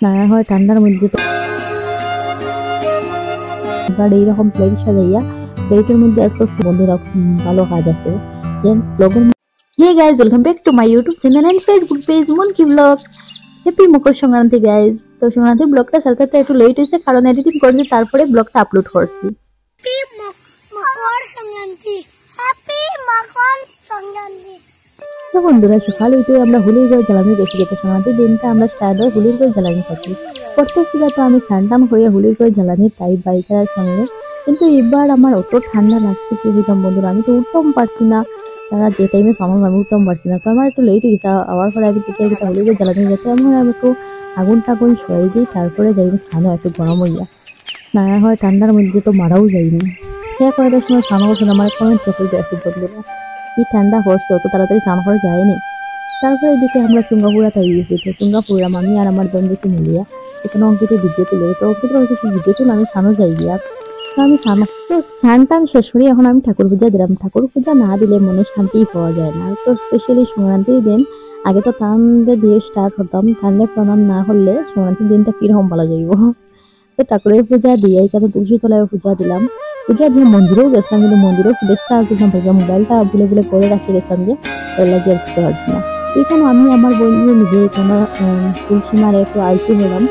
না হয় ঠান্ডার মধ্যে তো এইরকম প্লেট সাজাইয়া প্লেটের মধ্যে আজকে বন্ধুরা ভালো কাজ আছে দেন ব্লগের। Hey guys, welcome back to my YouTube channel and Facebook page মনকি blog. Happy Makar Sankranti guys. তো সংক্রান্তির ব্লগটা সাথে একটু লেট হয়েছে কারণ এডিটিং করছি, তারপরে ব্লগটা আপলোড করছি। তো বন্ধুরা সকালে উঠে আমরা হোলির ঘর জ্বালানি দেখি যেতে সংক্রান্তির দিনটা আমরা স্টার্ট হয় হোলির ঘর জ্বালানি থাকি। প্রত্যেক ছিল তো আমি স্নান হয়ে হোলির ঘর জ্বালানি তাই বাইকের সঙ্গে, কিন্তু এবার আমার অত ঠান্ডা লাগছে কি দিতাম বন্ধুরা, আমি তো উঠতেও পারছি না। তারা যে টাইমে সামান আমি উঠতেও পারছি না, তো আমার একটু লেট হয়ে গেছে। আবার পরে আমি হোলির ঘর জ্বালানি গেছে এমন আমি একটু আগুন টাগুন সরাই দিই, তারপরে যাই স্নান একটু গরম হইয়া। না হয় ঠান্ডার মধ্যে তো মারাও যায়নি। সে কয়টার সময় স্নান করছেন আমার কমেন্ট চোখে আসি বন্ধুরা, কি ঠান্ডা পড়ছে, অত তাড়াতাড়ি স্নান করা যায়নি। তারপরে এদিকে আমরা চুঙ্গাপুরা তাই গেছি, তো চুঙ্গাপুরাম আমি আর আমার বন্ধুকে মিলিয়া এখানে অঙ্কিতে ভিডিও তুলে, তো অঙ্কিত ভিডিও তুলে আমি স্নানও যাই গিয়া। তো আমি স্নান টান শেষ করি, এখন আমি ঠাকুর পূজা দিলাম। ঠাকুর পূজা না দিলে মনে শান্তিই পাওয়া যায় না। তো স্পেশালি সংক্রান্তির দিন আগে তো তানরে দিয়ে স্টার্ট হতাম, তানরে প্রণাম না করলে সংক্রান্তির দিনটা কিরকম ভালো যাইব। তো ঠাকুরের পূজা দিয়ে এখানে তুলসী তলায় পূজা দিলাম। পূজা দিয়ে মন্দিরেও গেছিলাম, কিন্তু মন্দিরেও ফুটেজটা দিলাম, মোবাইলটা ভুলে ভুলে করে রাখতে গেছিলাম যে ওর লাগিয়ে দিতে পারছি না। এখানে আমি আমার বন্ধু নিজে এখানে তুলসী মারে একটু আইতে হলাম।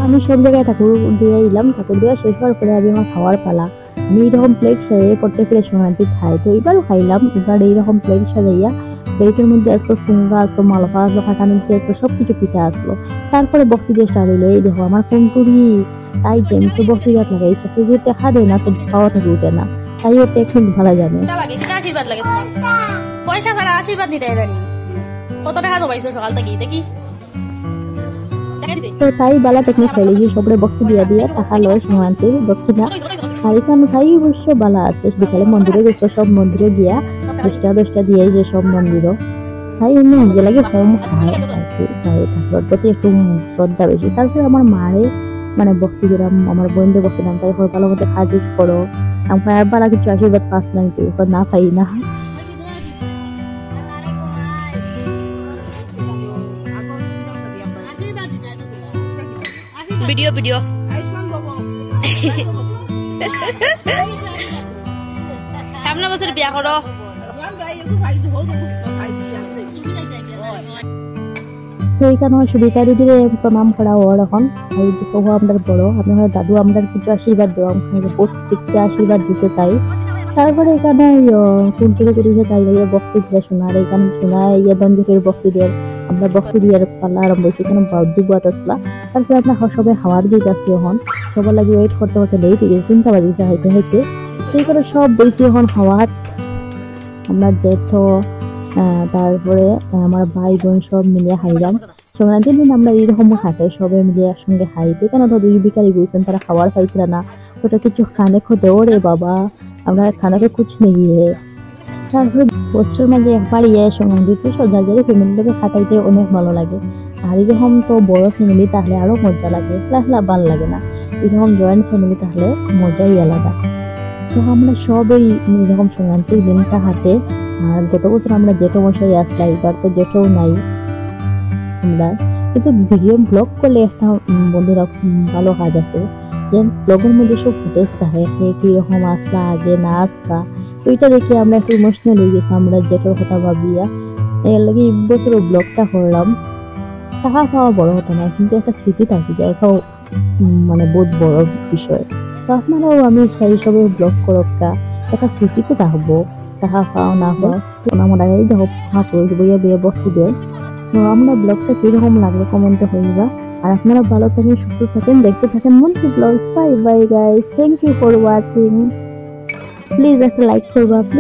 আমি সব জায়গায় ঠাকুর দিয়ে এলাম, ঠাকুর দেওয়া শেষ হওয়ার পরে আমি আমার খাওয়ার পালা। আমি এইরকম প্লেট সাজাই প্রত্যেকের সংক্রান্তি খাই, তো এবারও খাইলাম। এবার এইরকম প্লেট সাজাইয়া প্লেটের মধ্যে আসলো সুঙ্গা আসলো, মালপা আসলো, কাটানুটি আসলো, সবকিছু পিঠা আসলো। তারপরে বক্তি দিয়ে স্টার্ট হইলো। এই দেখো আমার কুমটুরি তাই যেমন বক্তি গাছ লাগাইছে, কেউ যে দেখা দেয় না তো খাওয়া থেকে উঠে না, তাই ও টেকনিক ভালো জানে। পয়সা ছাড়া আশীর্বাদ নিতে কত টাকা জমাইছো সকাল থেকে দেখি। তো তাই বালা টেকনিক খাইলে সবরে বক্তি দিয়া দিয়ে টাকা লয় সংক্রান্তির দক্ষিণা। আর এখানে তাই অবশ্য বালা আছে, বিকালে মন্দিরে গেছিল, সব মন্দিরে গিয়া 10টা দিয়ে যে সব মন্দিরও তাই এমনি যে লাগে কম খায় আর কি, তাই ঠাকুরের প্রতি একটু শ্রদ্ধা বেশি। তারপরে আমার মারে মানে বক্তি দিলাম, আমার বোনদের বক্তি দিলাম, তাই ভালো মতো কাজ ইউজ করো, আমার আর বালা কিছু আশীর্বাদ পাস নাই না পাই না। ভিডিও ভিডিও সামনে বছর বিয়া করো। সেইখানে সুবিকারী দিলে প্রণাম করা ওর এখন আমরা বড়, আমি হয় দাদু আমরা কিছু আশীর্বাদ দেওয়া বহুত ফিক্সে আশীর্বাদ দিছে। তাই তারপরে এখানে কুন্টুরি করেছে, তাই বক্তি দিয়ে শোনার এখানে শোনায় ইয়ে দঞ্জকের বক্তি দিয়ে আমরা বক্তি দিয়ে পাল্লা আরম্ভ হয়েছি। এখানে বৌদ্ধ বাত আসলা, তারপরে আপনার সবাই হাওয়ার দিক আসছে, এখন সবার লাগে ওয়েট করতে করতে লেট হয়ে গেছে, 3টা বাজিয়েছে হাইতে হাইতে। সেই করে সব বইছি এখন হাওয়ার, আমরা জেঠ তারপরে আমার ভাই বোন সব মিলিয়ে খাইলাম। সংক্রান্তির দিন আমরা এইরকম খাতে সবাই মিলে একসঙ্গে খাইতে, কেন তো 2 বিকারি গেছেন তারা খাবার খাইছিল না, ওটা কিছু খানে খোদে ওরে বাবা আমরা খানাকে কুছ নেই। তারপরে বছরের মাঝে একবার সংক্রান্তিতে সব জায়গায় ফ্যামিলিটাকে খাটাইতে অনেক ভালো লাগে। আর এরকম তো বড় ফ্যামিলি তাহলে আরো মজা লাগে, ভালো লাগে না, এরকম জয়েন্ট ফ্যামিলি তাহলে মজাই আলাদা। তো আমরা সবই এরকম সংক্রান্তির দিনটা হাতে। আর গত বছর আমরা জেঠো মশাই আসলাম, এবার তো জেঠও নাই আমরা, কিন্তু ভিডিও ব্লগ করলে একটা বন্ধুরা ভালো কাজ আছে যে ব্লগের মধ্যে সব ফুটেজ থাকে, কিরকম আসলা আগে না আসলা, ওইটা দেখে আমরা একটু ইমোশনাল হয়ে গেছি আমরা জেঠোর কথা ভাবিয়া। এর লাগে এই বছর ব্লগটা করলাম। টাকা পাওয়া বড় হতো না, কিন্তু একটা স্মৃতি থাকি যায়, এটাও মানে বহুত বড় বিষয়। তো আপনারাও আমি চাই সবাই ব্লগ করোকা, একটা স্মৃতি তো থাকবো, টাকা পাও না পাও আমার আগে দেখো বইয়া বইয়া বসে দেয়। তো আমরা ব্লগটা কিরকম লাগলো কমেন্টে হইবা। আর আপনারা ভালো থাকেন, সুস্থ থাকেন, দেখতে থাকেন মনকি blogs. Bye bye guys, thank you for watching. Please একটা লাইক করবা প্লিজ।